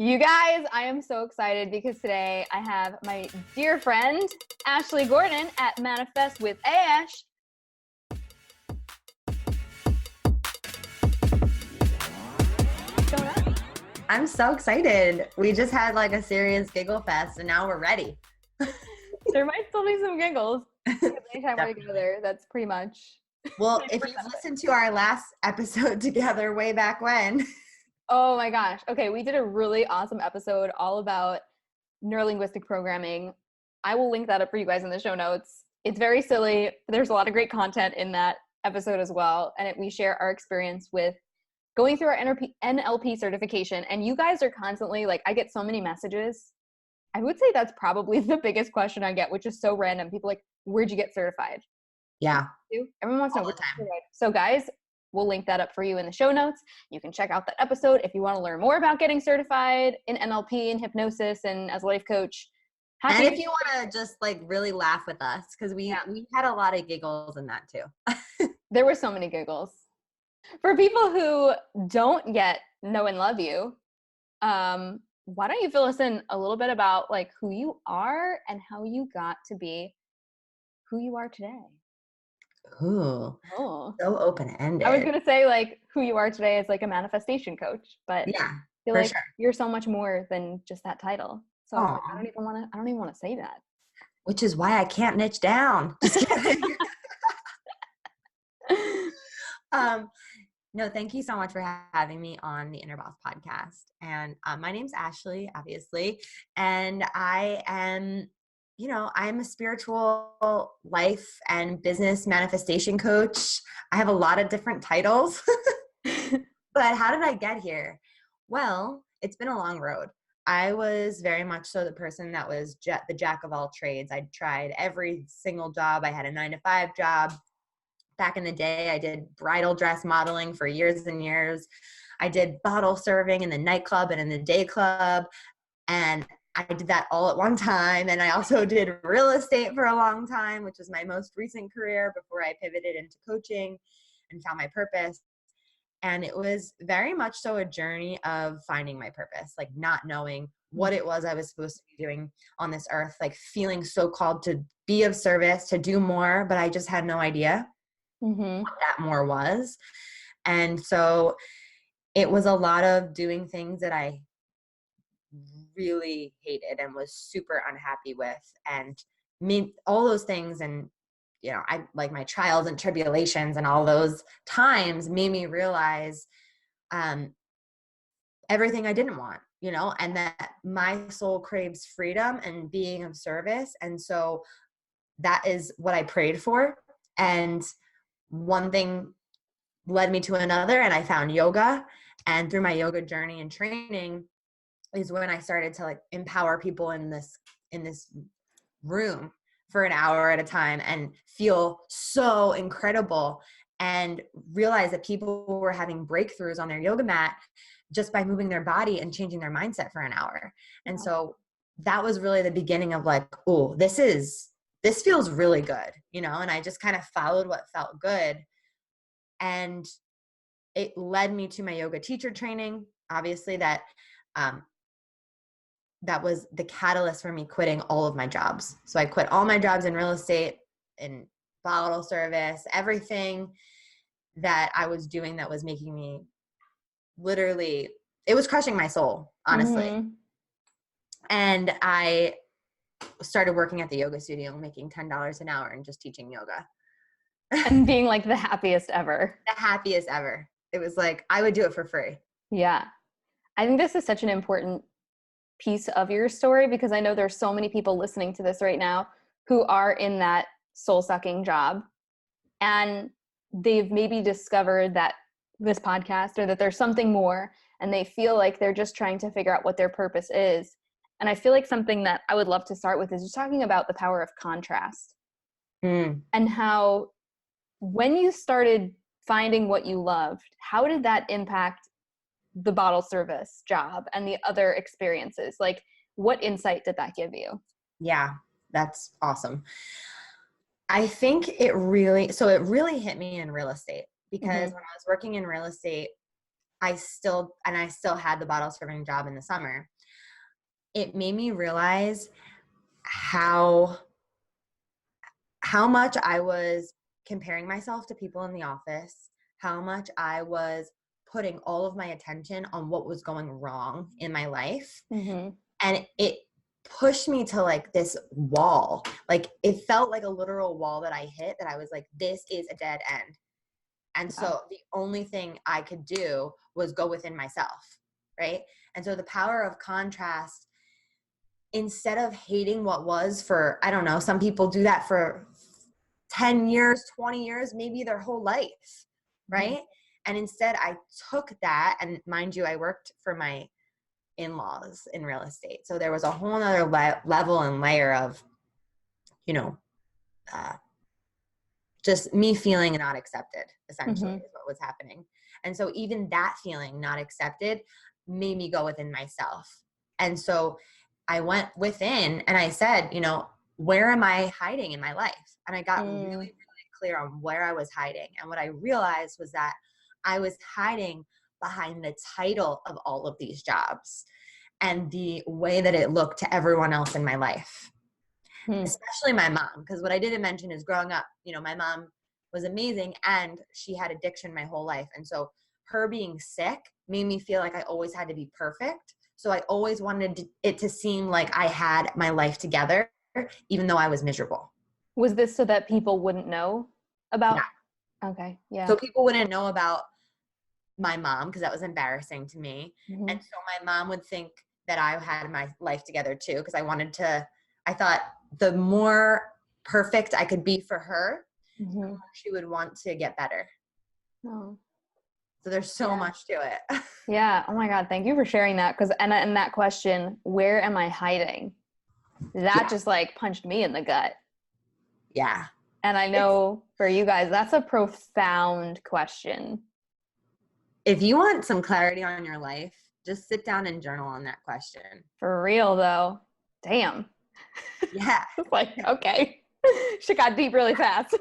You guys, I am so excited because today I have my dear friend, Ashley Gordon at Manifest with Ash. I'm so excited. We just had like a serious giggle fest and now we're ready. There might still be some giggles. Anytime we're together, that's pretty much. Well, if you've listened to our last episode together way back when. Oh my gosh. Okay, we did a really awesome episode all about neurolinguistic programming. I will link that up for you guys in the show notes. It's very silly. There's a lot of great content in that episode as well. And we share our experience with going through our NLP certification. And you guys are constantly like, I get so many messages. I would say that's probably the biggest question I get, which is so random. People like, where'd you get certified? Yeah. Everyone wants to know. All the time. So guys, we'll link that up for you in the show notes. You can check out that episode if you want to learn more about getting certified in NLP and hypnosis and as a life coach. And if you want to just like really laugh with us, because we had a lot of giggles in that too. There were so many giggles. For people who don't yet know and love you, why don't you fill us in a little bit about like who you are and how you got to be who you are today? Ooh, so open-ended. I was going to say like who you are today is like a manifestation coach, but yeah, I feel like you're so much more than just that title. So I don't even want to say that. Which is why I can't niche down. Just kidding. No, thank you so much for having me on the Inner Boss podcast. And my name's Ashley, obviously, and I am, I'm a spiritual life and business manifestation coach. I have a lot of different titles, but how did I get here? Well, it's been a long road. I was very much so the person that was the jack of all trades. I tried every single job. I had a 9-to-5 job. Back in the day, I did bridal dress modeling for years and years. I did bottle serving in the nightclub and in the day club. And I did that all at one time. And I also did real estate for a long time, which was my most recent career before I pivoted into coaching and found my purpose. And it was very much so a journey of finding my purpose, like not knowing what it was I was supposed to be doing on this earth, like feeling so called to be of service, to do more, but I just had no idea what that more was. And so it was a lot of doing things that I really hated and was super unhappy with, and all those things. And I like my trials and tribulations and all those times made me realize everything I didn't want, and that my soul craves freedom and being of service. And so that is what I prayed for. And one thing led me to another, and I found yoga. And through my yoga journey and training is when I started to like empower people in this room for an hour at a time and feel so incredible, and realize that people were having breakthroughs on their yoga mat just by moving their body and changing their mindset for an hour. And so that was really the beginning of like, oh, this feels really good, and I just kind of followed what felt good. And it led me to my yoga teacher training. Obviously that was the catalyst for me quitting all of my jobs. So I quit all my jobs in real estate, in bottle service, everything that I was doing that was making me literally, it was crushing my soul, honestly. And I started working at the yoga studio, making $10 an hour and just teaching yoga. And being like the happiest ever. The happiest ever. It was like, I would do it for free. Yeah. I think this is such an important piece of your story, because I know there's so many people listening to this right now who are in that soul-sucking job, and they've maybe discovered that this podcast, or that there's something more, and they feel like they're just trying to figure out what their purpose is. And I feel like something that I would love to start with is just talking about the power of contrast, and how when you started finding what you loved, how did that impact the bottle service job and the other experiences? Like, what insight did that give you? Yeah, that's awesome. I think it really hit me in real estate, because when I was working in real estate, I still had the bottle serving job in the summer, it made me realize how much I was comparing myself to people in the office, how much I was putting all of my attention on what was going wrong in my life. Mm-hmm. And it pushed me to like this wall. Like it felt like a literal wall that I hit, that I was like, this is a dead end. And so the only thing I could do was go within myself, right? And so the power of contrast, instead of hating what was for, I don't know, some people do that for 10 years, 20 years, maybe their whole life, right? Mm-hmm. And instead I took that, and mind you, I worked for my in-laws in real estate. So there was a whole nother level and layer of, you know, just me feeling not accepted, essentially, is what was happening. And so even that feeling not accepted made me go within myself. And so I went within and I said, you know, where am I hiding in my life? And I got really, really clear on where I was hiding. And what I realized was that I was hiding behind the title of all of these jobs and the way that it looked to everyone else in my life. Especially my mom, because what I didn't mention is growing up, you know, my mom was amazing and she had addiction my whole life. And so her being sick made me feel like I always had to be perfect. So I always wanted it to seem like I had my life together, even though I was miserable. Was this so that people wouldn't know about? Yeah. Okay. Yeah. So people wouldn't know about my mom because that was embarrassing to me. Mm-hmm. And so my mom would think that I had my life together too, because I thought the more perfect I could be for her, the more she would want to get better. Oh. So there's so much to it. Yeah. Oh my God. Thank you for sharing that. Because, and that question, where am I hiding? That just like punched me in the gut. Yeah. And I know for you guys, that's a profound question. If you want some clarity on your life, just sit down and journal on that question. For real though. Damn. Yeah. Like, okay. Shit got deep really fast.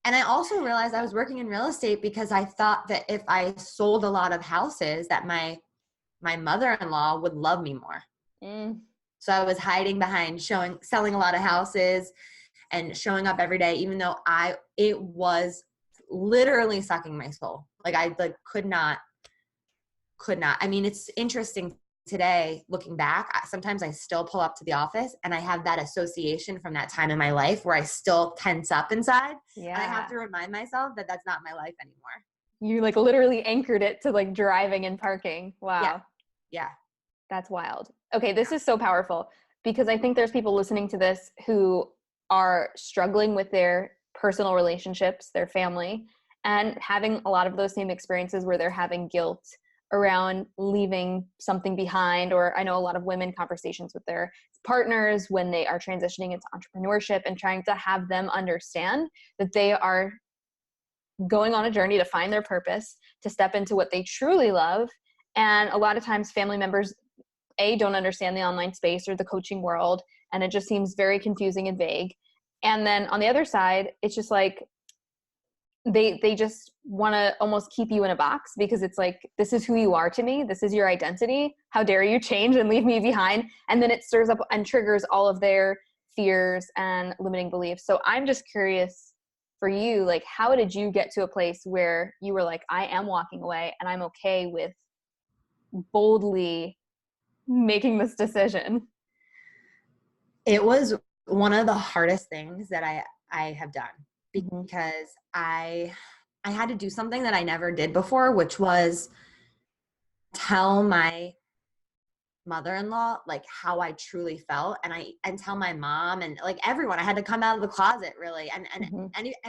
And I also realized I was working in real estate because I thought that if I sold a lot of houses, that my mother-in-law would love me more. So I was hiding behind selling a lot of houses and showing up every day, even though it was literally sucking my soul. Like I could not. I mean, it's interesting today looking back. Sometimes I still pull up to the office and I have that association from that time in my life where I still tense up inside. Yeah. And I have to remind myself that that's not my life anymore. You like literally anchored it to like driving and parking. Wow. Yeah. That's wild. Okay. This is so powerful because I think there's people listening to this who are struggling with their personal relationships, their family, and having a lot of those same experiences where they're having guilt around leaving something behind. Or I know a lot of women conversations with their partners when they are transitioning into entrepreneurship and trying to have them understand that they are going on a journey to find their purpose, to step into what they truly love. And a lot of times family members, don't understand the online space or the coaching world. And it just seems very confusing and vague. And then on the other side, it's just like, they just want to almost keep you in a box because it's like, this is who you are to me. This is your identity. How dare you change and leave me behind? And then it stirs up and triggers all of their fears and limiting beliefs. So I'm just curious for you, like, how did you get to a place where you were like, I am walking away and I'm okay with boldly making this decision? It was one of the hardest things that I have done because I had to do something that I never did before, which was tell my mother-in-law like how I truly felt, and tell my mom and like everyone. I had to come out of the closet really, and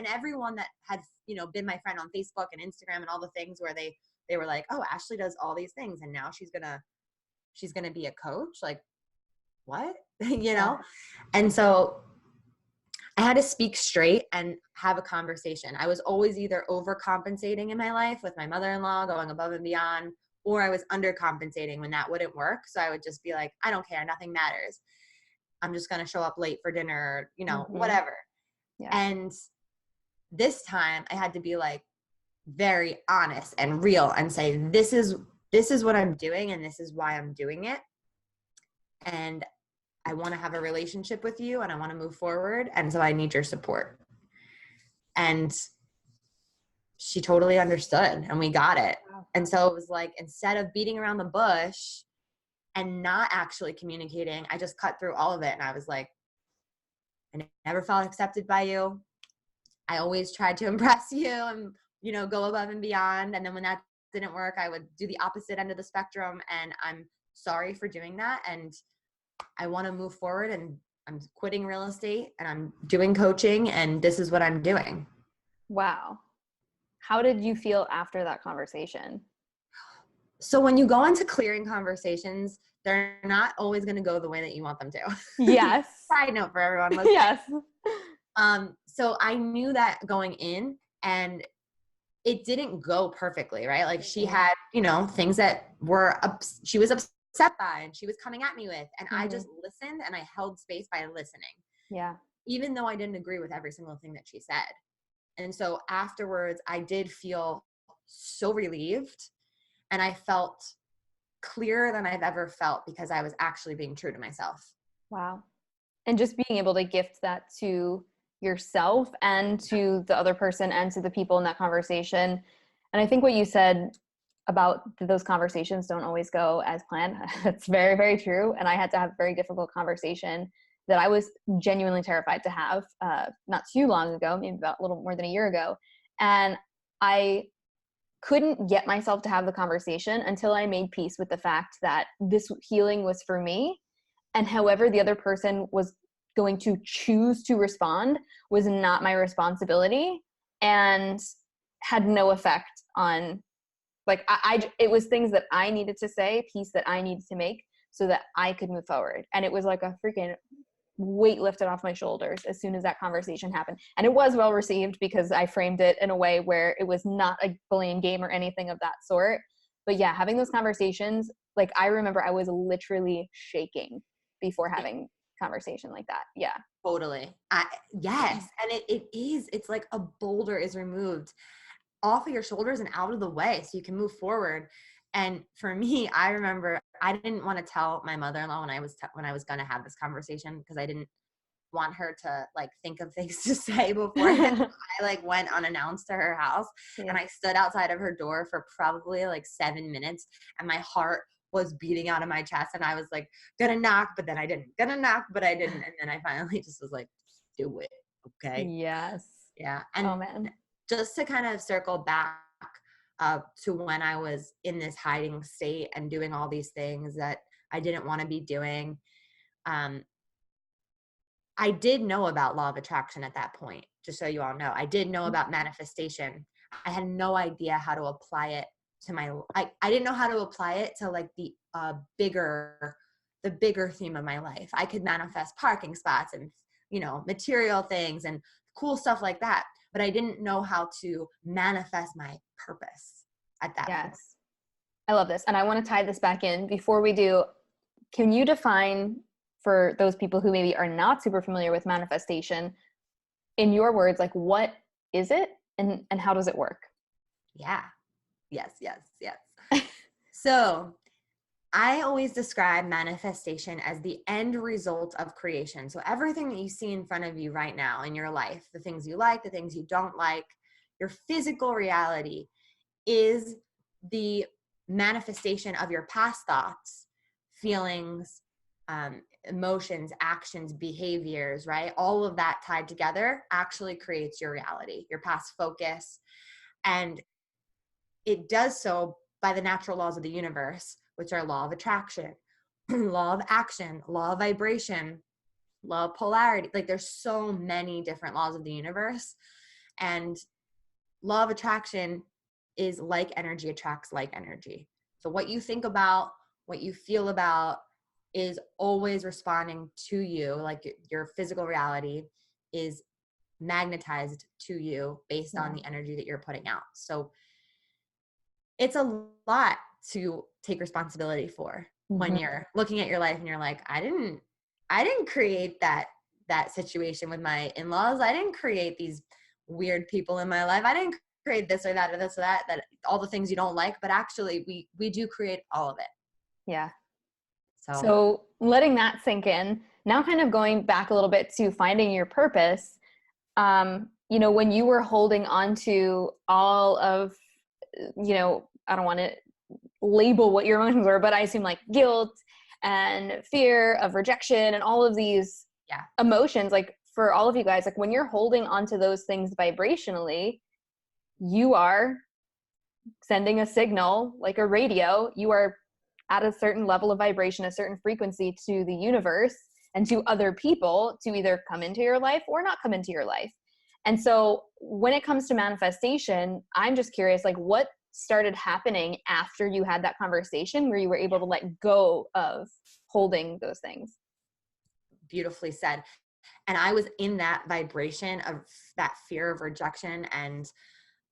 everyone that had, you know, been my friend on Facebook and Instagram and all the things where they were like, oh, Ashley does all these things and now she's gonna be a coach. Like, what? You know? And so I had to speak straight and have a conversation. I was always either overcompensating in my life with my mother-in-law, going above and beyond, or I was undercompensating when that wouldn't work. So I would just be like, I don't care. Nothing matters. I'm just going to show up late for dinner, or, you know, whatever. Yeah. And this time I had to be like, very honest and real and say, this is what I'm doing and this is why I'm doing it. And I want to have a relationship with you and I want to move forward. And so I need your support. And she totally understood and we got it. Wow. And so it was like, instead of beating around the bush and not actually communicating, I just cut through all of it. And I was like, I never felt accepted by you. I always tried to impress you and, you know, go above and beyond. And then when that didn't work, I would do the opposite end of the spectrum. And I'm sorry for doing that. And I want to move forward, and I'm quitting real estate and I'm doing coaching, and this is what I'm doing. Wow. How did you feel after that conversation? So when you go into clearing conversations, they're not always going to go the way that you want them to. Yes. Side note for everyone listening. Yes. So I knew that going in, and it didn't go perfectly, right? Like she had, you know, things that she was upset by and she was coming at me with, and I just listened and I held space by listening. Yeah. Even though I didn't agree with every single thing that she said. And so afterwards, I did feel so relieved, and I felt clearer than I've ever felt because I was actually being true to myself. Wow. And just being able to gift that to yourself and to the other person and to the people in that conversation. And I think what you said about those conversations don't always go as planned, that's very, very true. And I had to have a very difficult conversation that I was genuinely terrified to have not too long ago, maybe about a little more than a year ago. And I couldn't get myself to have the conversation until I made peace with the fact that this healing was for me. And however the other person was going to choose to respond was not my responsibility and had no effect on, like, it was things that I needed to say, peace that I needed to make so that I could move forward. And it was like a freaking weight lifted off my shoulders as soon as that conversation happened. And it was well received because I framed it in a way where it was not a blame game or anything of that sort. But yeah, having those conversations, like I remember I was literally shaking before having conversation like that. Yeah. Totally. Yes. And it's like a boulder is removed off of your shoulders and out of the way so you can move forward. And for me, I remember I didn't want to tell my mother-in-law when I was going to have this conversation because I didn't want her to like think of things to say beforehand. I like went unannounced to her house and I stood outside of her door for probably like 7 minutes, and my heart was beating out of my chest, and I was like gonna knock, but then I didn't, gonna knock, but I didn't. And then I finally just was like, do it. Okay. Yes. Yeah. And oh man, just to kind of circle back to when I was in this hiding state and doing all these things that I didn't want to be doing. I did know about law of attraction at that point, just so you all know. I did know about manifestation. I had no idea how to apply it to I didn't know how to apply it to like the bigger theme of my life. I could manifest parking spots and, you know, material things and cool stuff like that. But I didn't know how to manifest my purpose at that point. Yes. I love this. And I want to tie this back in. Before we do, can you define for those people who maybe are not super familiar with manifestation, in your words, like what is it and how does it work? Yeah. Yes. So I always describe manifestation as the end result of creation. So everything that you see in front of you right now in your life, the things you like, the things you don't like, your physical reality is the manifestation of your past thoughts, feelings, emotions, actions, behaviors, right? All of that tied together actually creates your reality, your past focus. And it does so by the natural laws of the universe, which are law of attraction, law of action, law of vibration, law of polarity. Like there's so many different laws of the universe. And law of attraction is like energy attracts like energy. So what you think about, what you feel about is always responding to you. Like your physical reality is magnetized to you based on the energy that you're putting out. So it's a lot to take responsibility for when you're looking at your life and you're like, I didn't create that situation with my in-laws. I didn't create these weird people in my life. I didn't create this or that or this or that, that all the things you don't like, but actually we do create all of it. Yeah. So So letting that sink in, now kind of going back a little bit to finding your purpose, when you were holding on to all of, I don't want to label what your emotions were, but I assume like guilt and fear of rejection and all of these emotions, like for all of you guys, like when you're holding onto those things vibrationally, you are sending a signal like a radio. You are at a certain level of vibration, a certain frequency to the universe and to other people to either come into your life or not come into your life. And so when it comes to manifestation, I'm just curious, like what started happening after you had that conversation where you were able to let go of holding those things? Beautifully said. And I was in that vibration of that fear of rejection and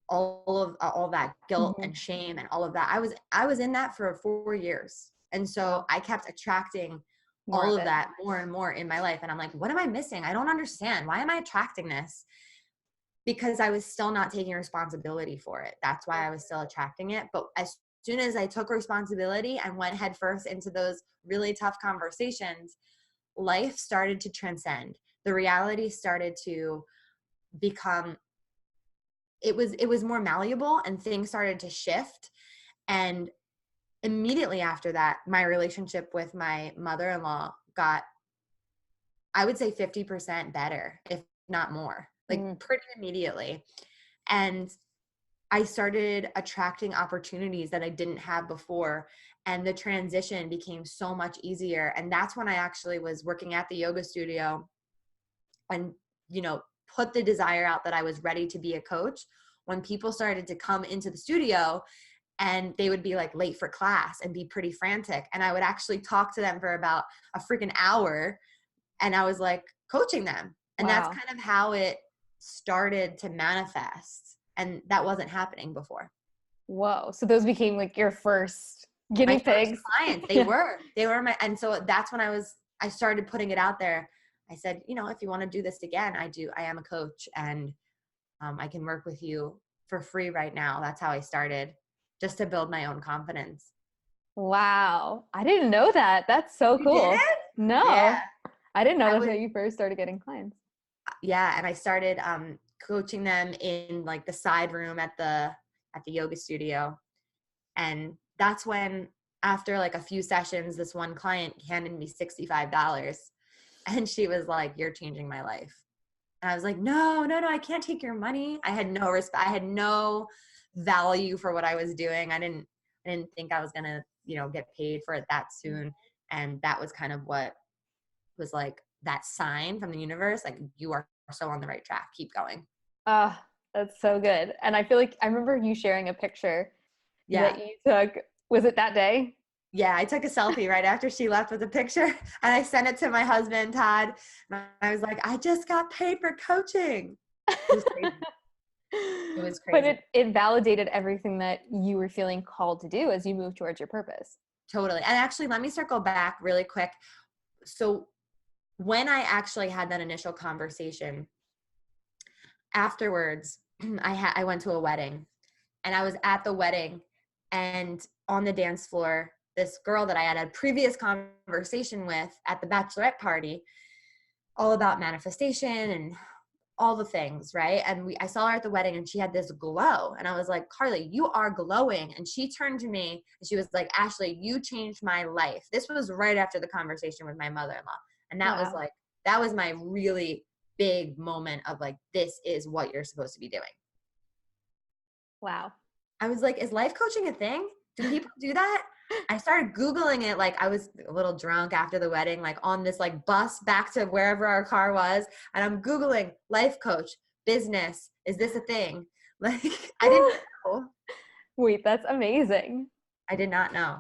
all that guilt Mm-hmm. and shame and all of that. I was in that for 4 years. And so I kept attracting More all of of it. that more and more in my life. And I'm like, what am I missing? I don't understand. Why am I attracting this? Because I was still not taking responsibility for it. That's why I was still attracting it. But as soon as I took responsibility and went headfirst into those really tough conversations, life started to transcend. The reality started to become, it was more malleable and things started to shift. And immediately after that, my relationship with my mother-in-law got, I would say 50% better, if not more, like pretty immediately. And I started attracting opportunities that I didn't have before. And the transition became so much easier. And that's when I actually was working at the yoga studio and, put the desire out that I was ready to be a coach. When people started to come into the studio and they would be like late for class and be pretty frantic. And I would actually talk to them for about a freaking hour. And I was like coaching them. And that's kind of how it started to manifest. And that wasn't happening before. Whoa. So those became like your first guinea My first pigs. clients, they were my, and so that's when I started putting it out there. I said, if you want to do this again, I am a coach and I can work with you for free right now. That's how I started, just to build my own confidence. Wow. I didn't know that. That's so You cool. did? No, Yeah. I didn't know that's how you first started getting clients. Yeah. And I started coaching them in like the side room at the yoga studio. And that's when, after like a few sessions, this one client handed me $65. And she was like, "You're changing my life." And I was like, no, I can't take your money. I had no respect. I had no value for what I was doing. I didn't think I was going to, get paid for it that soon. And that was kind of what was like that sign from the universe. Like, you are so on the right track. Keep going. Ah, that's so good. And I feel like I remember you sharing a picture that you took. Was it that day? Yeah, I took a selfie right after she left with a picture and I sent it to my husband, Todd. And I was like, I just got paid for coaching. It was crazy. It was crazy. But it validated everything that you were feeling called to do as you move towards your purpose. Totally. And actually, let me circle back really quick. So when I actually had that initial conversation, afterwards, I went to a wedding and I was at the wedding, and on the dance floor, this girl that I had a previous conversation with at the bachelorette party, all about manifestation and all the things, right? And I saw her at the wedding and she had this glow. And I was like, "Carly, you are glowing." And she turned to me and she was like, "Ashley, you changed my life." This was right after the conversation with my mother-in-law. And that was like, that was my really big moment of like, this is what you're supposed to be doing. Wow. I was like, is life coaching a thing? Do people do that? I started Googling it. Like, I was a little drunk after the wedding, like on this like bus back to wherever our car was. And I'm Googling life coach, business. Is this a thing? Like, I didn't know. Wait, that's amazing. I did not know.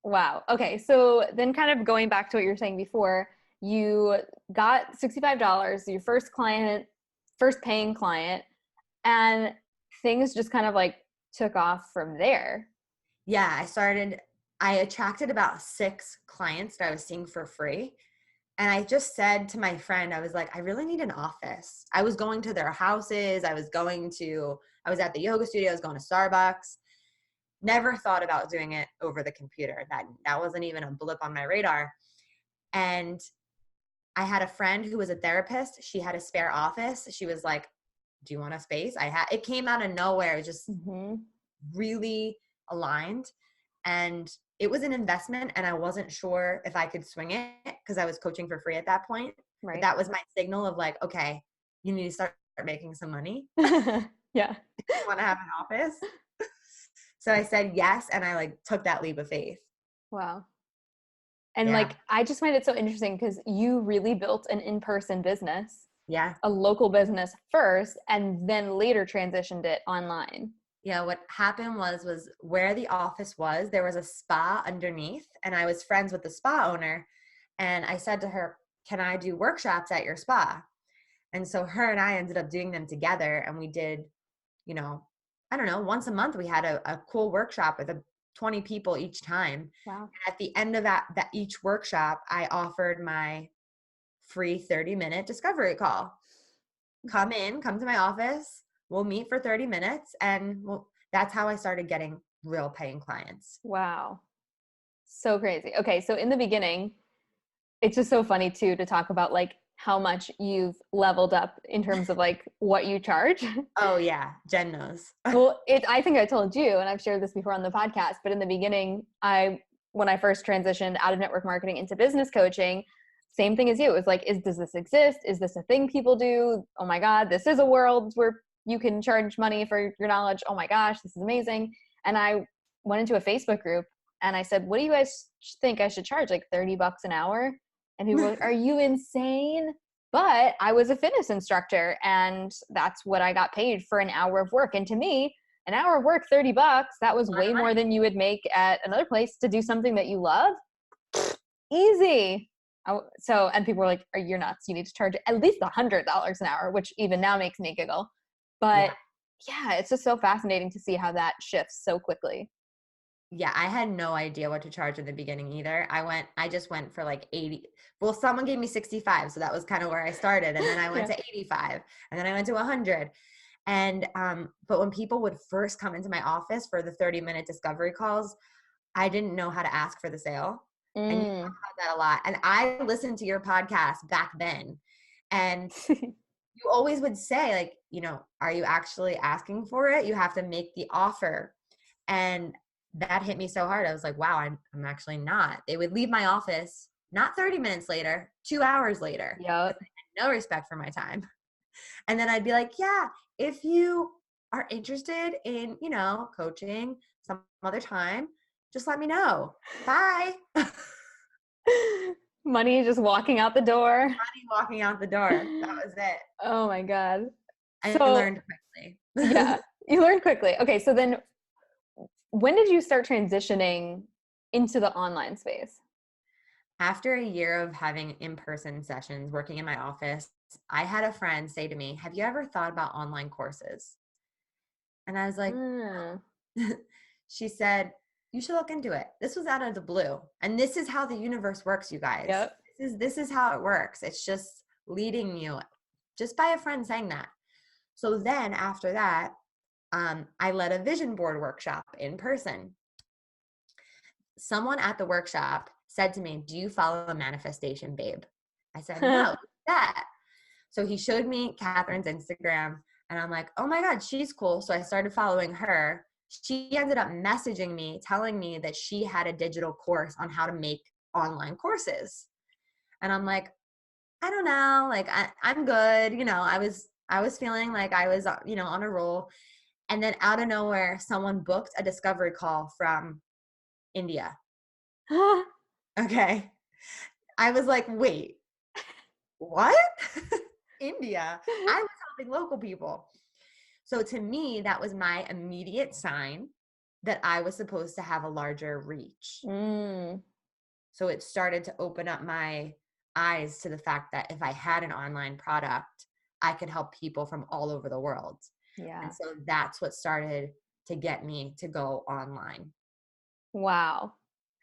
Wow. Okay. So then kind of going back to what you were saying before, you got $65, your first client, first paying client, and things just kind of like took off from there. Yeah, I attracted about 6 clients that I was seeing for free. And I just said to my friend, I was like, I really need an office. I was going to their houses. I was at the yoga studio. I was going to Starbucks. Never thought about doing it over the computer. That wasn't even a blip on my radar. And I had a friend who was a therapist. She had a spare office. She was like, do you want a space? It came out of nowhere. It was just really aligned. And it was an investment, and I wasn't sure if I could swing it because I was coaching for free at that point. Right. But that was my signal of like, okay, you need to start making some money. Yeah. If you want to have an office. So I said yes, and I like took that leap of faith. Wow. And Yeah. like, I just find it so interesting because you really built an in-person business, Yeah. a local business first, and then later transitioned it online. Yeah, what happened was where the office was, there was a spa underneath, and I was friends with the spa owner. And I said to her, can I do workshops at your spa? And so her and I ended up doing them together. And we did, I don't know, once a month we had a cool workshop with 20 people each time. Wow. And at the end of that each workshop, I offered my free 30-minute discovery call. Come to my office. We'll meet for 30 minutes. And that's how I started getting real paying clients. Wow. So crazy. Okay. So in the beginning, it's just so funny too, to talk about like how much you've leveled up in terms of like what you charge. Oh yeah. Jen knows. Well, I think I told you, and I've shared this before on the podcast, but in the beginning, when I first transitioned out of network marketing into business coaching, same thing as you. It was like, does this exist? Is this a thing people do? Oh my God, this is a world where you can charge money for your knowledge. Oh my gosh, this is amazing. And I went into a Facebook group and I said, what do you guys think I should charge? Like $30 an hour? And people were like, are you insane? But I was a fitness instructor, and that's what I got paid for an hour of work. And to me, an hour of work, $30, that was way more than you would make at another place to do something that you love. Easy. And people were like, you're nuts. You need to charge at least $100 an hour, which even now makes me giggle. But yeah, it's just so fascinating to see how that shifts so quickly. Yeah, I had no idea what to charge in the beginning either. I just went for like 80. Well, someone gave me 65, so that was kind of where I started. And then I went to 85, and then I went to 100. And but when people would first come into my office for the 30-minute discovery calls, I didn't know how to ask for the sale. And you talk about that a lot. And I listened to your podcast back then, and you always would say like, are you actually asking for it? You have to make the offer. And that hit me so hard. I was like, wow, I'm actually not. They would leave my office not 30 minutes later, 2 hours later. Yep. No respect for my time. And then I'd be like, yeah, if you are interested in, coaching some other time, just let me know. Bye. Money just walking out the door. Money walking out the door. That was it. Oh my God. I learned quickly. Yeah, you learned quickly. Okay, so then when did you start transitioning into the online space? After a year of having in-person sessions, working in my office, I had a friend say to me, have you ever thought about online courses? And I was like, she said, you should look into it. This was out of the blue. And this is how the universe works, you guys. Yep. This is how it works. It's just leading you just by a friend saying that. So then after that, I led a vision board workshop in person. Someone at the workshop said to me, do you follow a manifestation babe? I said, no, who's that? So he showed me Catherine's Instagram, and I'm like, oh my God, she's cool. So I started following her. She ended up messaging me, telling me that she had a digital course on how to make online courses. And I'm like, I don't know, like I'm good. I was feeling like I was, on a roll. And then out of nowhere, someone booked a discovery call from India. Okay. I was like, wait, what? India? I was helping local people. So to me, that was my immediate sign that I was supposed to have a larger reach. So it started to open up my eyes to the fact that if I had an online product, I could help people from all over the world. Yeah. And so that's what started to get me to go online. Wow.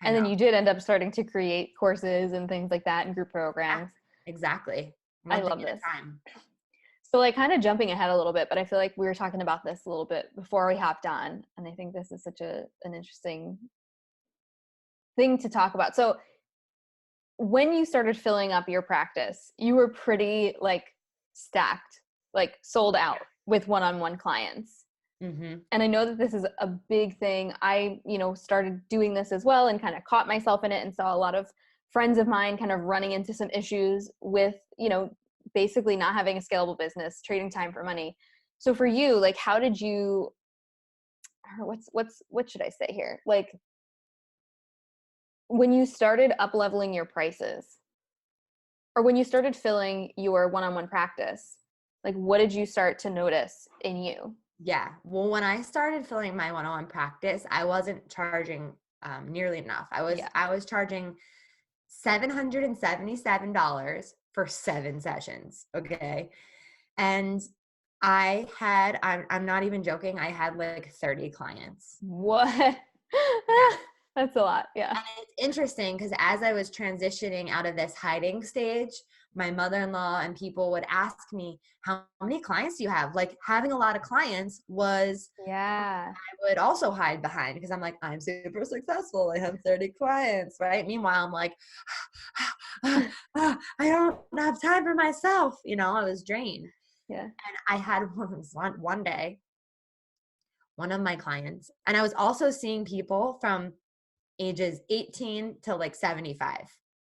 I And then know. you did end up starting to create courses and things like that and group Yeah, programs. exactly. I One thing love at this. a time. So like kind of jumping ahead a little bit, but I feel like we were talking about this a little bit before we hopped on. And I think this is such an interesting thing to talk about. So when you started filling up your practice, you were pretty like stacked, like sold out with one-on-one clients. Mm-hmm. And I know that this is a big thing. I, started doing this as well and kind of caught myself in it and saw a lot of friends of mine kind of running into some issues with, basically not having a scalable business, trading time for money. So for you, like, how did you, or what should I say here? Like when you started up leveling your prices or when you started filling your one-on-one practice, like what did you start to notice in you? Yeah. Well, when I started filling my one-on-one practice, I wasn't charging nearly enough. Yeah. I was charging $777 for 7 sessions. Okay. And I'm not even joking. I had like 30 clients. What? Yeah. That's a lot. Yeah. And it's interesting because as I was transitioning out of this hiding stage, my mother-in-law and people would ask me, how many clients do you have? Like having a lot of clients was Yeah. I would also hide behind because I'm like, I'm super successful. I have 30 clients, right? Meanwhile, I'm like, I don't have time for myself. I was drained. Yeah. And I had one day, one of my clients, and I was also seeing people from ages 18 to like 75.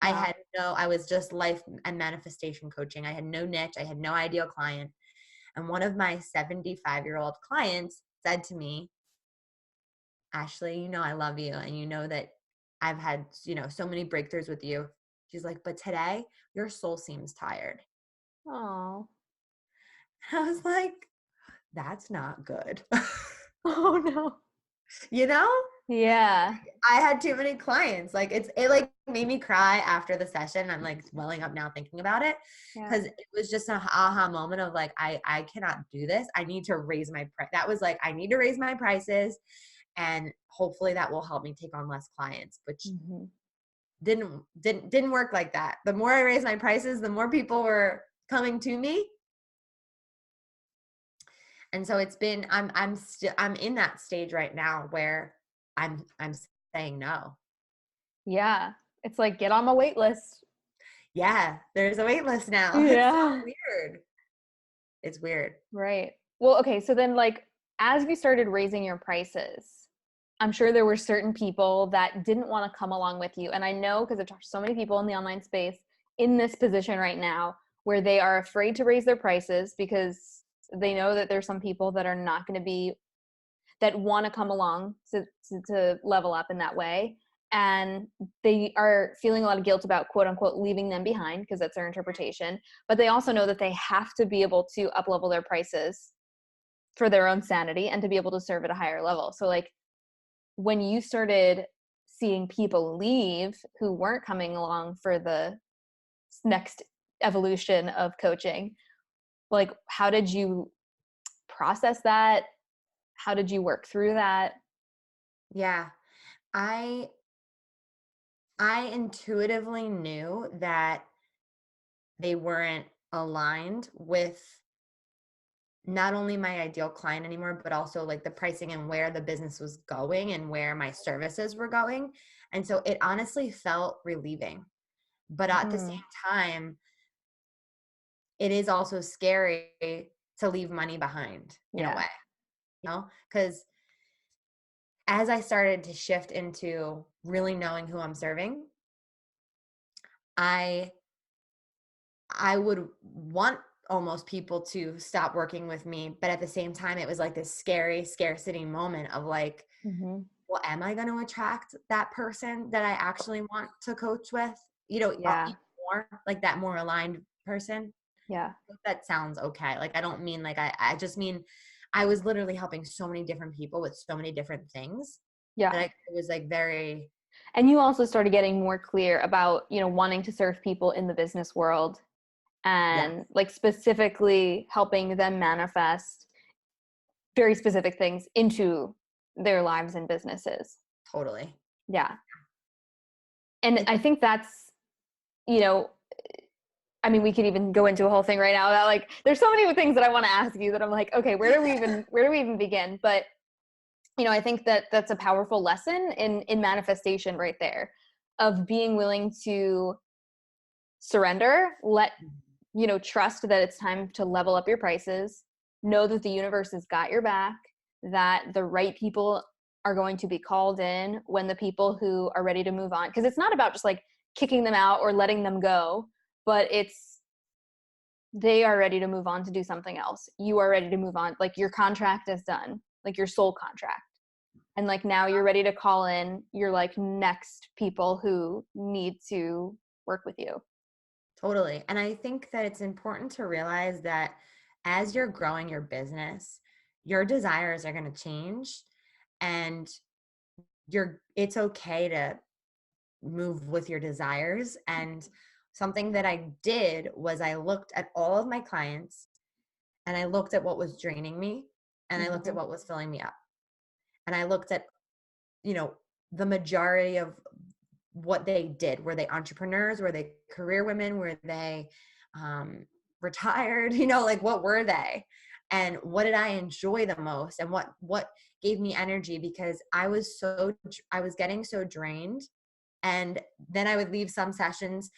Wow. I was just life and manifestation coaching. I had no niche. I had no ideal client. And one of my 75-year-old clients said to me, Ashley, I love you. And you know that I've had, so many breakthroughs with you. She's like, but today your soul seems tired. Oh. I was like, that's not good. Oh no. you know? Yeah. I had too many clients. Like it like made me cry after the session. I'm like welling up now thinking about it Yeah. because it was just an aha moment of like, I cannot do this. I need to raise my price. That was like, I need to raise my prices and hopefully that will help me take on less clients, which Mm-hmm. didn't work like that. The more I raised my prices, the more people were coming to me. And so it's been, I'm in that stage right now where I'm saying no. Yeah. It's like, get on my wait list. Yeah, there's a wait list now. It's so Yeah. weird. It's weird. Right. Well, okay. So then, like, as you started raising your prices, I'm sure there were certain people that didn't want to come along with you. And I know because I've talked to so many people in the online space in this position right now where they are afraid to raise their prices because they know that there's some people that are not going to be, that want to come along to level up in that way. And they are feeling a lot of guilt about quote unquote leaving them behind because that's their interpretation. But they also know that they have to be able to up level their prices for their own sanity and to be able to serve at a higher level. So like when you started seeing people leave who weren't coming along for the next evolution of coaching, like how did you process that? How did you work through that? Yeah. I I intuitively knew that they weren't aligned with not only my ideal client anymore, but also like the pricing and where the business was going and where my services were going. And so it honestly felt relieving. But at the same Mm, time, it is also scary to leave money behind in a yeah. way, because as I started to shift into really knowing who I'm serving, I I would want almost people to stop working with me, but at the same time it was like this scary scarcity moment of like, Mm-hmm. well, am I going to attract that person that I actually want to coach with? Yeah. Even more like that more aligned person. Yeah. Hope that sounds okay. Like I don't mean like I just mean I was literally helping so many different people with so many different things that Yeah. it was like very And you also started getting more clear about, wanting to serve people in the business world yes, and like specifically helping them manifest very specific things into their lives and businesses. totally. Yeah. And I think that's, you know, I mean, we could even go into a whole thing right now about like, there's so many things that I want to ask you that I'm like, okay, where do we even begin? But, you know, I think that that's a powerful lesson in manifestation right there, of being willing to surrender, you know, trust that it's time to level up your prices, know that the universe has got your back, that the right people are going to be called in when the people who are ready to move on, because it's not about just like kicking them out or letting them go, but it's they are ready to move on to do something else. You are ready to move on. Like your contract is done, like your soul contract. And like now you're ready to call in your like next people who need to work with you. Totally. And I think that it's important to realize that as you're growing your business, your desires are going to change, and it's okay to move with your desires. And something that I did was I looked at all of my clients, and I looked at what was draining me, and I looked at what was filling me up. And I looked at, you know, the majority of what they did. Were they entrepreneurs? Were they career women? Were they retired? You know, like what were they? And what did I enjoy the most? And what gave me energy? Because I was getting so drained. And then I would leave some sessions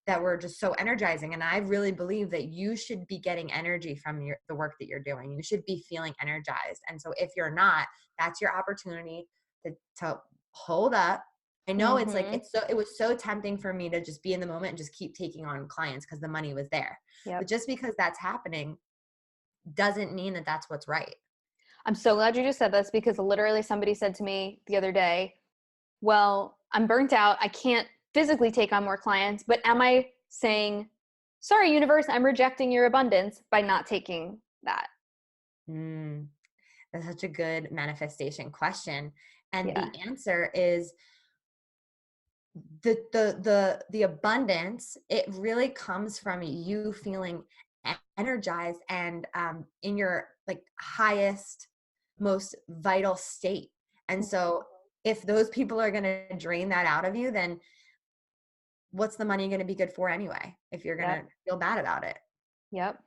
that were just so energizing. And I really believe that you should be getting energy from the work that you're doing. You should be feeling energized. And so if you're not, that's your opportunity to hold up. I know it's like, it was so tempting for me to just be in the moment and just keep taking on clients because the money was there. Yep. But just because that's happening doesn't mean that that's what's right. I'm so glad you just said this, because literally somebody said to me the other day, well, I'm burnt out. I can't physically take on more clients, but am I saying, sorry, universe, I'm rejecting your abundance by not taking that? That's such a good manifestation question. And Yeah. the answer is the abundance. It really comes from you feeling energized and in your like highest, most vital state. And so if those people are going to drain that out of you, then what's the money going to be good for anyway, if you're going to feel bad about it? Yep.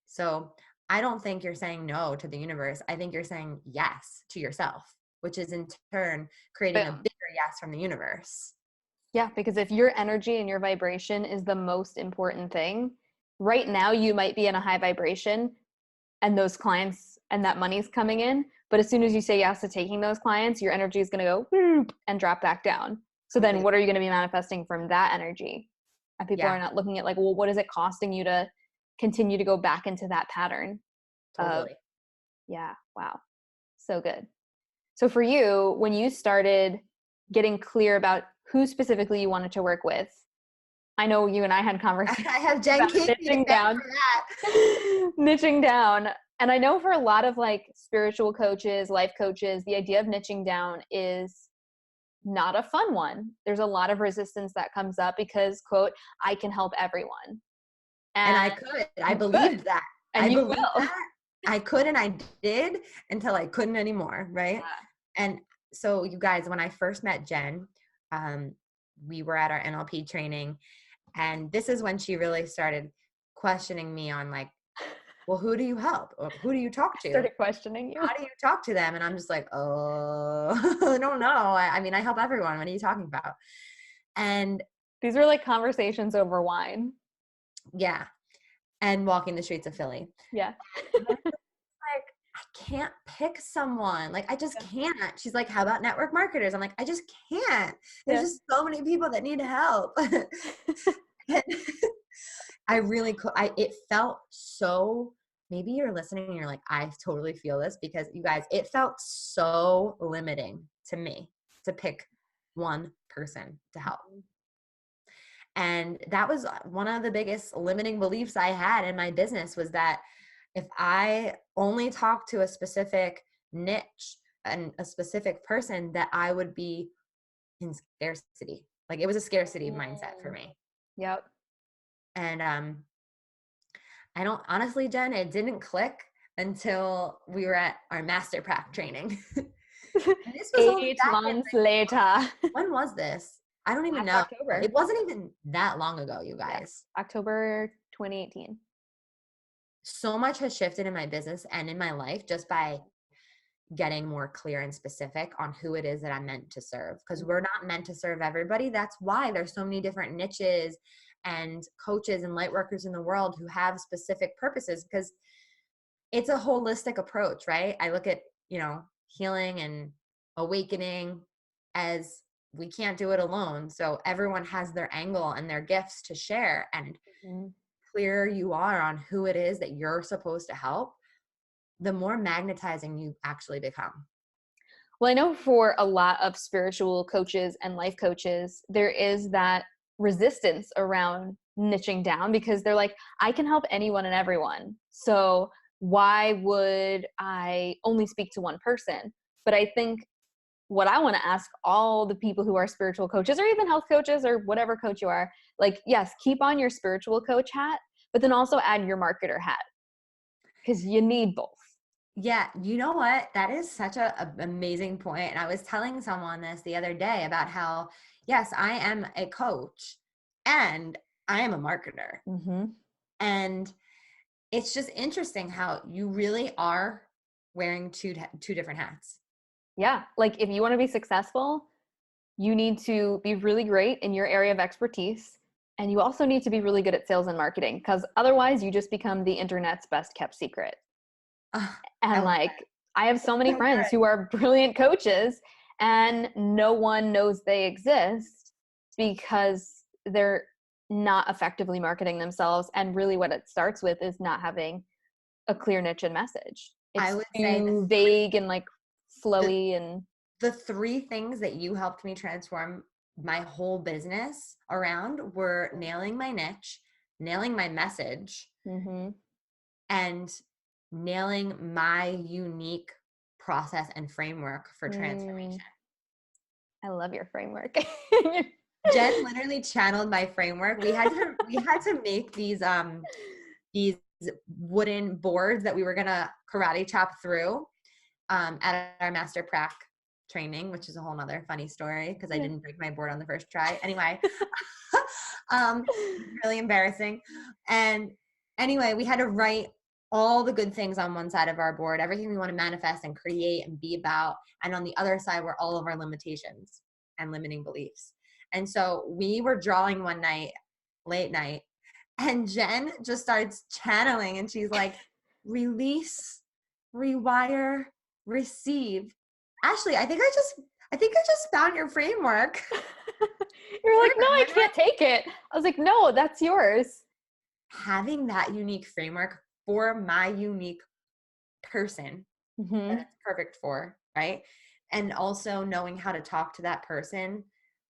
So I don't think you're saying no to the universe. I think you're saying yes to yourself, which is in turn creating a bigger yes from the universe. Yeah, because if your energy and your vibration is the most important thing, right now you might be in a high vibration and those clients and that money's coming in. But as soon as you say yes to taking those clients, your energy is going to go whoop and drop back down. So then what are you going to be manifesting from that energy? And people are not looking at like, well, what is it costing you to continue to go back into that pattern? Totally. Yeah. Wow. So good. So for you, when you started getting clear about who specifically you wanted to work with, I know you and I had conversations. I have Jen keeping down, for that. Niching down. And I know for a lot of like spiritual coaches, life coaches, the idea of niching down is not a fun one. There's a lot of resistance that comes up because, quote, I can help everyone. And I could. I believed that. And I you believed will. that. I could, and I did until I couldn't anymore, right? Yeah. And so you guys, when I first met Jen, we were at our NLP training, and this is when she really started questioning me on like, well, who do you help? Or who do you talk to? Started questioning you. How do you talk to them? And I'm just like, oh, I don't know. I mean, I help everyone. What are you talking about? And these were like conversations over wine. Yeah. And walking the streets of Philly. Yeah. Like, I can't pick someone. Like, I just can't. She's like, how about network marketers? I'm like, I just can't. There's just so many people that need help. I really could. It felt so, maybe you're listening and you're like, I totally feel this, because you guys, it felt so limiting to me to pick one person to help. And that was one of the biggest limiting beliefs I had in my business, was that if I only talked to a specific niche and a specific person, that I would be in scarcity. Like, it was a scarcity mindset for me. Yep. And I don't, honestly, Jen, it didn't click until we were at our Master Prac training. This was 8 months later. When was this? I don't even Last know. October. It wasn't even that long ago, you Yeah. guys. October 2018. So much has shifted in my business and in my life just by getting more clear and specific on who it is that I'm meant to serve. Because we're not meant to serve everybody. That's why there's so many different niches and coaches and light workers in the world who have specific purposes, because it's a holistic approach, right? I look at, healing and awakening as we can't do it alone. So everyone has their angle and their gifts to share, and Mhm. clear you are on who it is that you're supposed to help, the more magnetizing you actually become. Well, I know for a lot of spiritual coaches and life coaches, there is that resistance around niching down because they're like, I can help anyone and everyone. So why would I only speak to one person? But I think what I want to ask all the people who are spiritual coaches or even health coaches or whatever coach you are, like, yes, keep on your spiritual coach hat, but then also add your marketer hat because you need both. Yeah, you know what? That is such a amazing point. And I was telling someone this the other day about how, yes, I am a coach and I am a marketer. Mm-hmm. And it's just interesting how you really are wearing two different hats. Yeah. Like if you want to be successful, you need to be really great in your area of expertise. And you also need to be really good at sales and marketing because otherwise you just become the internet's best kept secret. I And love like, I have so many so friends good. who are brilliant coaches and no one knows they exist because they're not effectively marketing themselves. And really what it starts with is not having a clear niche and message. I It's would say too vague and like the flowy and the three things that you helped me transform my whole business around were nailing my niche, nailing my message, mm-hmm. and nailing my unique process and framework for transformation. I love your framework. Jen literally channeled my framework. We had to make these wooden boards that we were gonna karate chop through at our master prac training, which is a whole nother funny story because I didn't break my board on the first try. Anyway, really embarrassing. And anyway, we had to write all the good things on one side of our board, everything we want to manifest and create and be about. And on the other side were all of our limitations and limiting beliefs. And so we were drawing one night, late night, and Jen just starts channeling and she's like, release, rewire, receive. Ashley, I think I just found your framework. You're like, no, I can't take it. I was like, no, that's yours. Having that unique framework for my unique person Mm-hmm. that it's perfect for, right? And also knowing how to talk to that person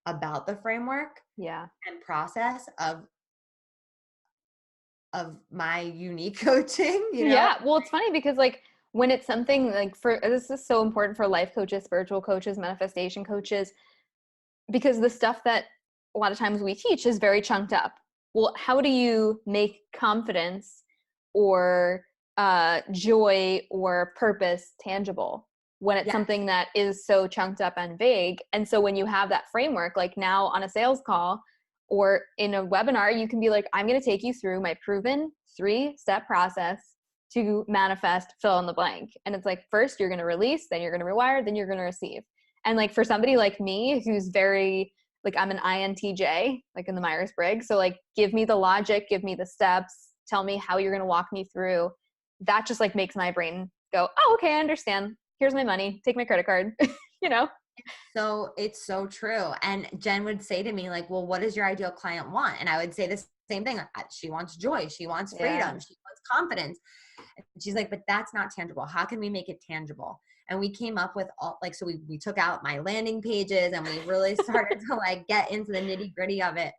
about the framework Yeah. and process of my unique coaching, Yeah. Well, it's funny because like when it's something like this is so important for life coaches, spiritual coaches, manifestation coaches, because the stuff that a lot of times we teach is very chunked up. Well, how do you make confidence or joy or purpose tangible when it's Yes. something that is so chunked up and vague? And so when you have that framework, like now on a sales call or in a webinar, you can be like, I'm going to take you through my proven 3-step process to manifest fill in the blank. And it's like, first you're going to release, then you're going to rewire, then you're going to receive. And like for somebody like me, who's very like, I'm an INTJ, like in the Myers-Briggs. So like, give me the logic, give me the steps, tell me how you're going to walk me through. That just like makes my brain go, oh, okay, I understand. Here's my money. Take my credit card, you know? So it's so true. And Jen would say to me like, well, what does your ideal client want? And I would say the same thing. She wants joy. She wants freedom. Yeah. She wants confidence. And she's like, but that's not tangible. How can we make it tangible? And we came up with all like, so we took out my landing pages and we really started to like get into the nitty gritty of it.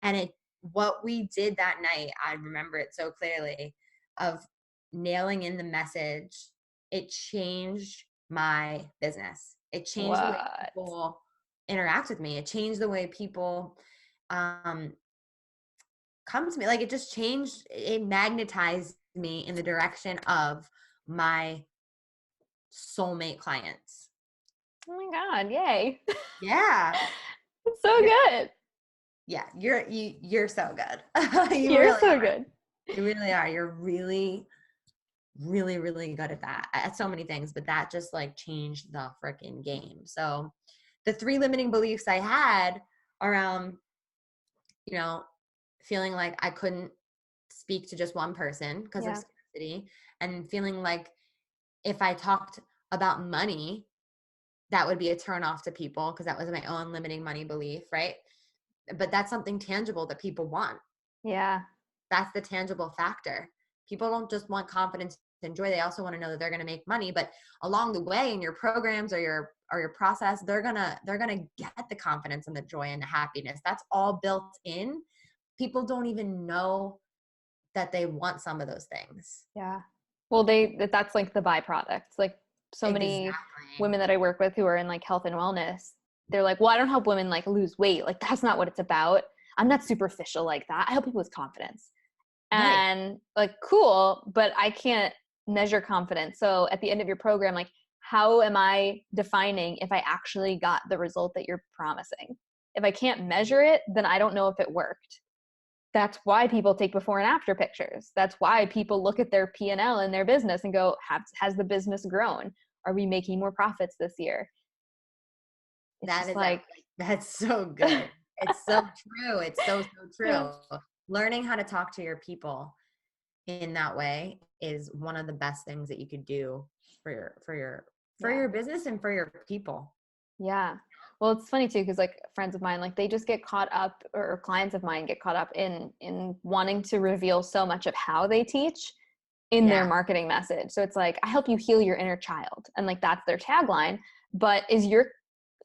And what we did that night, I remember it so clearly, of nailing in the message. It changed my business. It changed the way What? people interact with me. It changed the way people come to me. Like it just changed, it magnetized me in the direction of my soulmate clients. Oh my God. Yay. Yeah. It's so good. Yeah, you're so good. You You're really so are. good. You really are. You're really, really, really good at that, at so many things, but that just like changed the freaking game. So the 3 limiting beliefs I had around, you know, feeling like I couldn't speak to just one person because of Yeah. scarcity, and feeling like if I talked about money, that would be a turn off to people because that was my own limiting money belief, right? But that's something tangible that people want. Yeah. That's the tangible factor. People don't just want confidence and joy. They also want to know that they're going to make money. But along the way in your programs or your process, they're gonna get the confidence and the joy and the happiness. That's all built in. People don't even know that they want some of those things. Yeah. Well, that's like the byproduct. Like so many Exactly. women that I work with who are in like health and wellness, they're like, well, I don't help women like lose weight. Like that's not what it's about. I'm not superficial like that. I help people with confidence. Right. And like, cool, but I can't measure confidence. So at the end of your program, like, how am I defining if I actually got the result that you're promising? If I can't measure it, then I don't know if it worked. That's why people take before and after pictures. That's why people look at their P&L in their business and go, has the business grown? Are we making more profits this year? It's That just is like, that's so good. It's so true. It's so yeah, true. Learning how to talk to your people in that way is one of the best things that you could do for yeah. your business and for your people. Yeah. Well, it's funny too, because like friends of mine, like they just get caught up, or clients of mine get caught up in wanting to reveal so much of how they teach in their Yeah. marketing message. So it's like, I help you heal your inner child. And like that's their tagline. But is your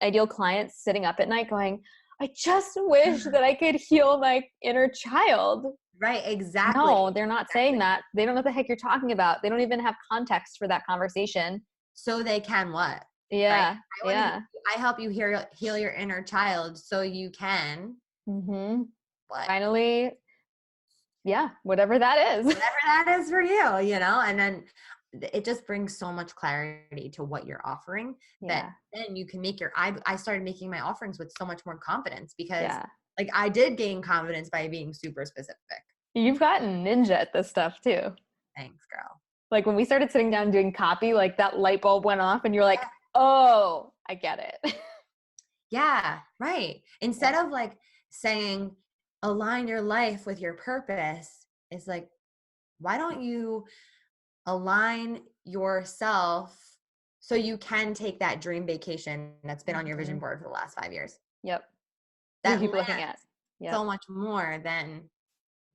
ideal client sitting up at night going, I just wish that I could heal my inner child? Right, exactly. No, they're not saying Exactly. that. They don't know what the heck you're talking about. They don't even have context for that conversation. So they can what? Right? Yeah. Yeah. I help you heal your inner child so you can Mm-hmm. what? Finally, yeah, whatever that is. Whatever that is for you, and then it just brings so much clarity to what you're offering that Yeah. then you can make I started making my offerings with so much more confidence because Yeah. like I did gain confidence by being super specific. You've gotten ninja at this stuff too. Thanks, girl. Like when we started sitting down doing copy, like that light bulb went off and you're like, oh, I get it. Yeah, right. Instead Yeah. of like saying align your life with your purpose, it's like, why don't you align yourself so you can take that dream vacation that's been on your vision Mhm. board for the last 5 years? Yep. What you That keep looking lands at. Yep. so much more than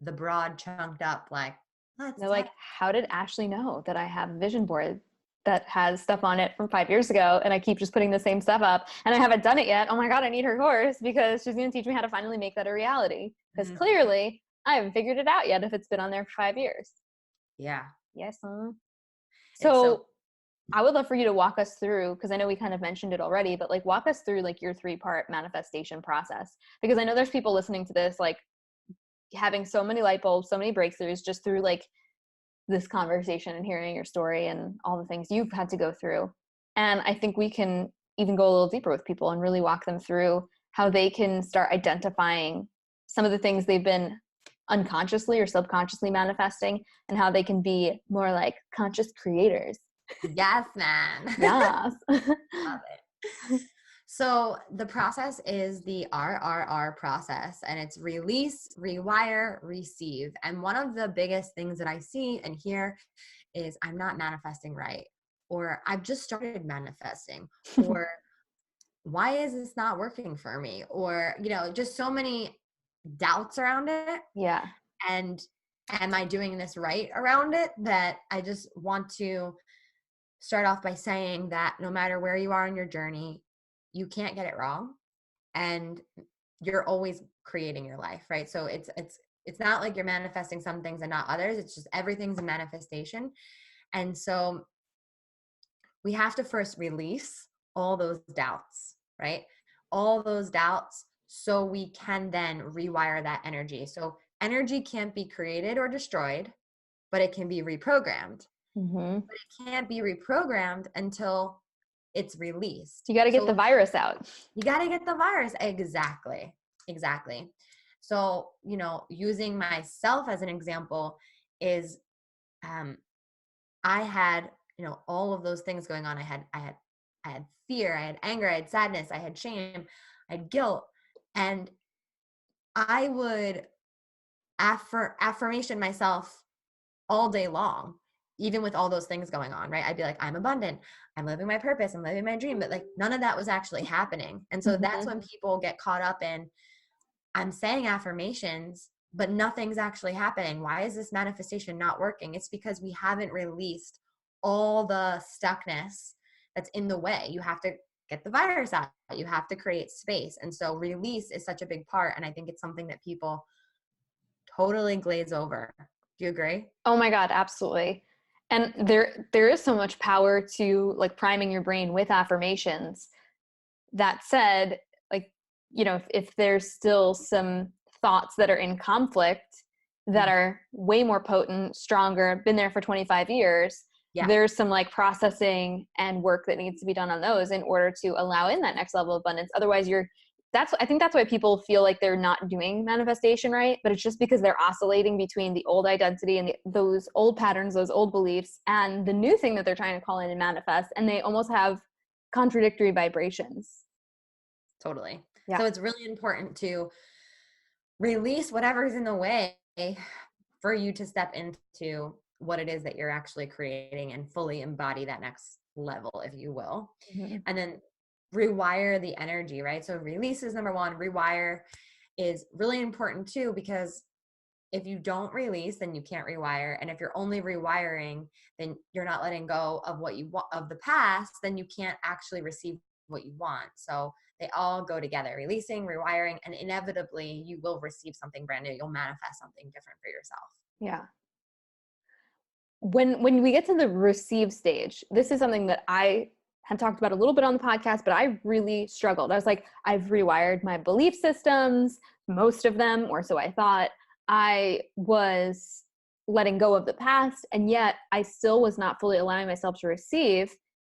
the broad chunked up, like, let's They're talk. like, how did Ashley know that I have a vision board that has stuff on it from 5 years ago? And I keep just putting the same stuff up and I haven't done it yet. Oh my God, I need her course because she's going to teach me how to finally make that a reality. Because Mhm. clearly I haven't figured it out yet if it's been on there for 5 years. Yeah. Yes. It's so, So I would love for you to walk us through, because I know we kind of mentioned it already, but like walk us through like your 3-part manifestation process. Because I know there's people listening to this, like having so many light bulbs, so many breakthroughs just through like this conversation and hearing your story and all the things you've had to go through. And I think we can even go a little deeper with people and really walk them through how they can start identifying some of the things they've been unconsciously or subconsciously manifesting and how they can be more like conscious creators. yes, man. Yes. Love it. So the process is the RRR process, and it's release, rewire, receive. And one of the biggest things that I see and hear is I'm not manifesting right, or I've just started manifesting, or why is this not working for me? Or, just so many doubts around it. Yeah. And am I doing this right around it? That I just want to start off by saying that no matter where you are in your journey, you can't get it wrong, and you're always creating your life, right? So it's not like you're manifesting some things and not others. It's just everything's a manifestation. And so we have to first release all those doubts, right? All those doubts so we can then rewire that energy. So energy can't be created or destroyed, but it can be reprogrammed. Mm-hmm. But it can't be reprogrammed until it's released. You got to get the virus out. You got to get the virus. Exactly. So, using myself as an example is, I had, all of those things going on. I had fear, I had anger, I had sadness, I had shame, I had guilt. And I would affirmation myself all day long, even with all those things going on, right? I'd be like, I'm abundant, I'm living my purpose, I'm living my dream, but like none of that was actually happening. And so that's when people get caught up in, I'm saying affirmations, but nothing's actually happening. Why is this manifestation not working? It's because we haven't released all the stuckness that's in the way. You have to get the virus out. You have to create space. And so release is such a big part. And I think it's something that people totally glaze over. Do you agree? Oh my God, absolutely. And there is so much power to like priming your brain with affirmations. That said, like, if there's still some thoughts that are in conflict that are way more potent, stronger, been there for 25 years, there's some like processing and work that needs to be done on those in order to allow in that next level of abundance. Otherwise I think that's why people feel like they're not doing manifestation right, but it's just because they're oscillating between the old identity and those old patterns, those old beliefs, and the new thing that they're trying to call in and manifest, and they almost have contradictory vibrations. Totally. Yeah. So it's really important to release whatever's in the way for you to step into what it is that you're actually creating and fully embody that next level, if you will. And then rewire the energy, right? So release is number one. Rewire is really important too, because if you don't release, then you can't rewire. And if you're only rewiring, then you're not letting go of what you want of the past, then you can't actually receive what you want. So they all go together, releasing, rewiring, and inevitably you will receive something brand new. You'll manifest something different for yourself. Yeah. When we get to the receive stage, this is something that I had talked about a little bit on the podcast, but I really struggled. I was like, I've rewired my belief systems, most of them, or so I thought. I was letting go of the past, and yet I still was not fully allowing myself to receive.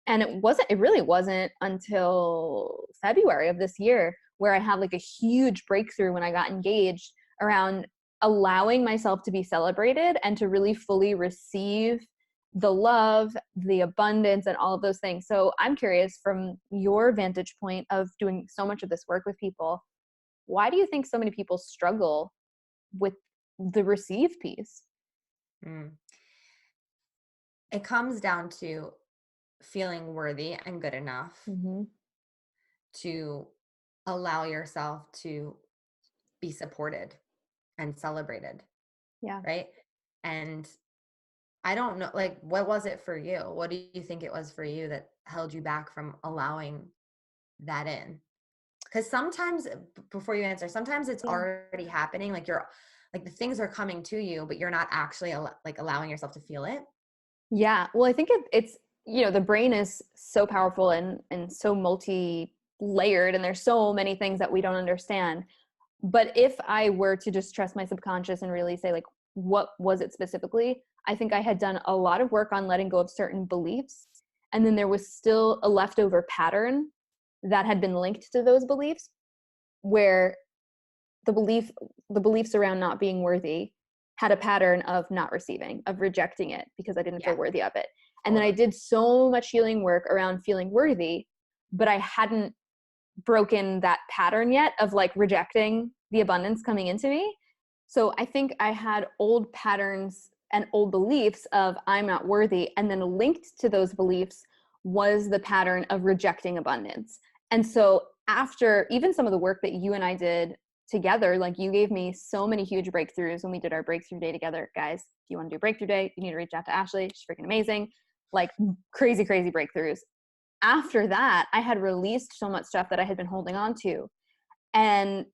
And it really wasn't until February of this year where I had like a huge breakthrough when I got engaged around allowing myself to be celebrated and to really fully receive the love, the abundance, and all of those things. So I'm curious, from your vantage point of doing so much of this work with people, why do you think so many people struggle with the receive piece? It comes down to feeling worthy and good enough to allow yourself to be supported and celebrated. Yeah. Right. And I don't know, like, what was it for you? What do you think it was for you that held you back from allowing that in? Because sometimes, before you answer, sometimes it's already happening. Like the things are coming to you, but you're not actually allowing yourself to feel it. Yeah. Well, I think it's, the brain is so powerful and so multi-layered, and there's so many things that we don't understand. But if I were to just trust my subconscious and really say, like, what was it specifically? I think I had done a lot of work on letting go of certain beliefs. And then there was still a leftover pattern that had been linked to those beliefs, where the beliefs around not being worthy had a pattern of not receiving, of rejecting it because I didn't feel worthy of it. And then I did so much healing work around feeling worthy, but I hadn't broken that pattern yet of like rejecting the abundance coming into me. So I think I had old patterns and old beliefs of I'm not worthy. And then linked to those beliefs was the pattern of rejecting abundance. And so after even some of the work that you and I did together, like you gave me so many huge breakthroughs when we did our breakthrough day together. Guys, if you want to do a breakthrough day, you need to reach out to Ashley. She's freaking amazing. Like crazy, crazy breakthroughs. After that, I had released so much stuff that I had been holding on to. And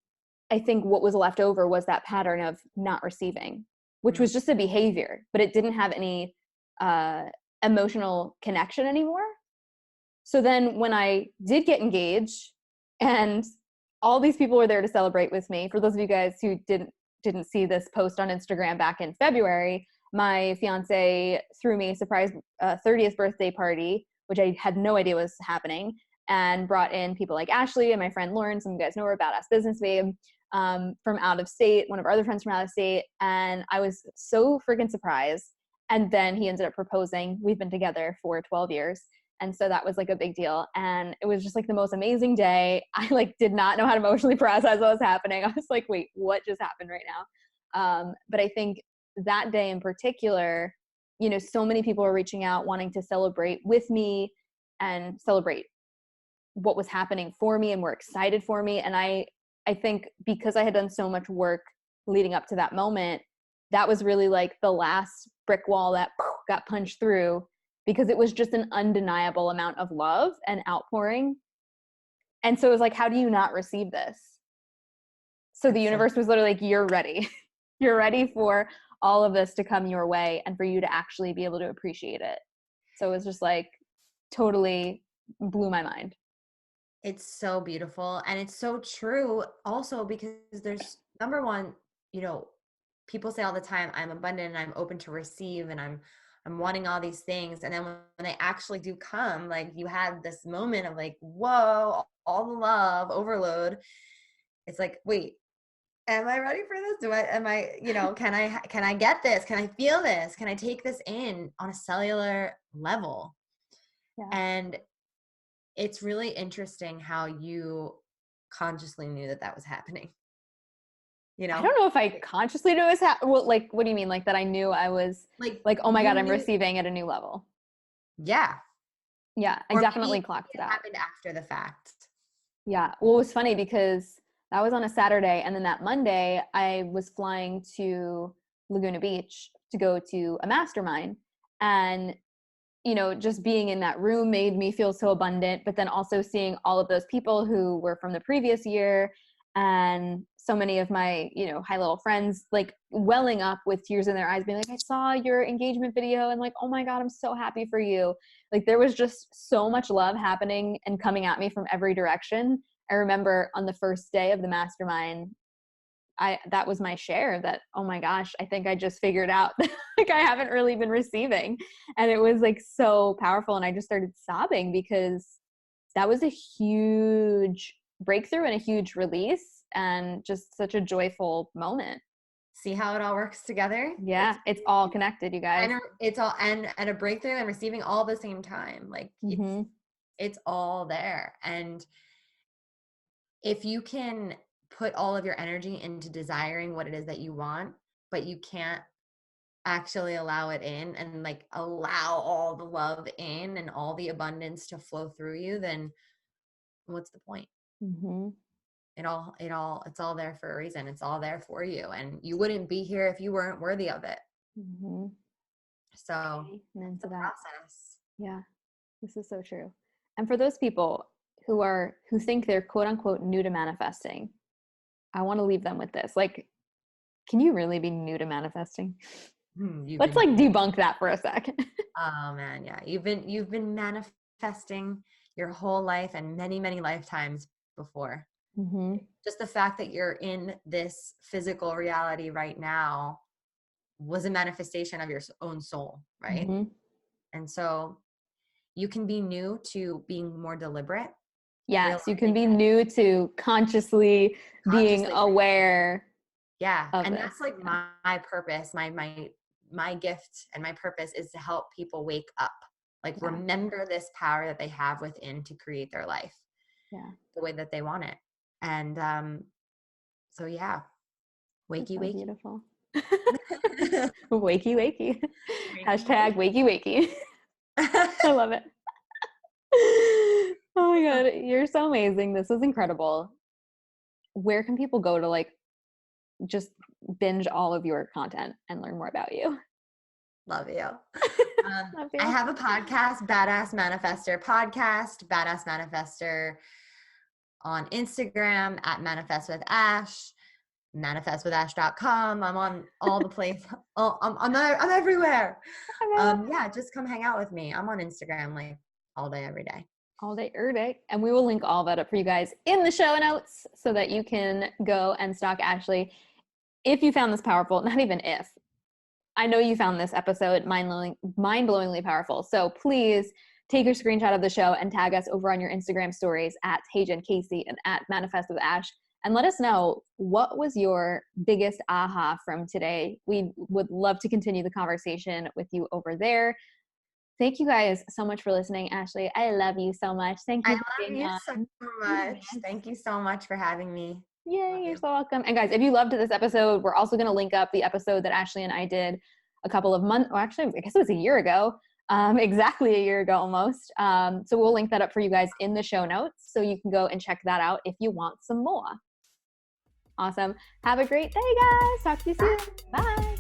I think what was left over was that pattern of not receiving, which was just a behavior, but it didn't have any emotional connection anymore. So then when I did get engaged and all these people were there to celebrate with me, for those of you guys who didn't see this post on Instagram back in February, my fiance threw me a surprise 30th birthday party which I had no idea was happening, and brought in people like Ashley and my friend Lauren. Some of you guys know her, Badass Business Babe, from out of state, one of our other friends from out of state. And I was so freaking surprised. And then he ended up proposing. We've been together for 12 years. And so that was like a big deal. And it was just like the most amazing day. I like did not know how to emotionally process what was happening. I was like, wait, what just happened right now? But I think that day in particular, you know, so many people were reaching out wanting to celebrate with me and celebrate what was happening for me and were excited for me. And I think because I had done so much work leading up to that moment, that was really like the last brick wall that got punched through, because it was just an undeniable amount of love and outpouring. And so it was like, how do you not receive this? So the universe was literally like, you're ready. You're ready for all of this to come your way and for you to actually be able to appreciate it. So it was just like totally blew my mind. It's so beautiful. And it's so true also, because there's, number one, you know, people say all the time, I'm abundant and I'm open to receive and I'm wanting all these things. And then when they actually do come, like you had this moment of like, whoa, all the love overload. It's like, wait, am I ready for this? Can I get this? Can I feel this? Can I take this in on a cellular level? Yeah. And it's really interesting how you consciously knew that that was happening. You know, I don't know if I consciously knew it was well, like, what do you mean? Like that I knew I was like, oh my God, I'm receiving at a new level. Yeah. Yeah, I definitely clocked that. It happened after the fact. Yeah. Well, it was funny because that was on a Saturday. And then that Monday, I was flying to Laguna Beach to go to a mastermind. And, you know, just being in that room made me feel so abundant. But then also seeing all of those people who were from the previous year and so many of my, you know, high level friends, like welling up with tears in their eyes, being like, I saw your engagement video and like, oh my God, I'm so happy for you. Like there was just so much love happening and coming at me from every direction. I remember on the first day of the mastermind, that was my share that, oh my gosh, I think I just figured out like I haven't really been receiving. And it was like so powerful. And I just started sobbing because that was a huge breakthrough and a huge release and just such a joyful moment. See how it all works together? Yeah, it's all connected, you guys. And it's all and a breakthrough and receiving all at the same time. Like it's all there. And if you can put all of your energy into desiring what it is that you want, but you can't actually allow it in and like allow all the love in and all the abundance to flow through you, then what's the point? It's all there for a reason. It's all there for you, and you wouldn't be here if you weren't worthy of it. So and into that process. Yeah, this is so true. And for those people who think they're quote unquote new to manifesting, I want to leave them with this. Like, can you really be new to manifesting? Let's like debunk that for a second. Oh man, yeah. You've been manifesting your whole life and many, many lifetimes before. Just the fact that you're in this physical reality right now was a manifestation of your own soul, right? And so you can be new to being more deliberate. Yes, you can be new to consciously being aware. Yeah. And that's like my purpose, my gift and my purpose is to help people wake up. Like remember this power that they have within to create their life the way that they want it. And so yeah, wakey, wakey. Beautiful. Wakey, wakey. Hashtag wakey, wakey. I love it. Oh my God, you're so amazing. This is incredible. Where can people go to like just binge all of your content and learn more about you? Love you. I have a podcast, Badass Manifester Podcast, Badass Manifester on Instagram at Manifest with Ash, manifestwithash.com. I'm on all the places. I'm everywhere. Yeah, just come hang out with me. I'm on Instagram like all day, every day. All day, every day. And we will link all that up for you guys in the show notes so that you can go and stalk Ashley. If you found this powerful, not even if, I know you found this episode mind-blowingly powerful. So please take a screenshot of the show and tag us over on your Instagram stories at Tajan Casey and at Manifest with Ash. And let us know, what was your biggest aha from today? We would love to continue the conversation with you over there. Thank you guys so much for listening. Ashley, I love you so much. Thank you. I love you so much. Yes. Thank you so much for having me. Yay, you're so welcome. And guys, if you loved this episode, we're also going to link up the episode that Ashley and I did a couple of months, or actually, I guess it was a year ago, exactly a year ago almost. So we'll link that up for you guys in the show notes, so you can go and check that out if you want some more. Awesome. Have a great day, guys. Talk to you soon. Bye.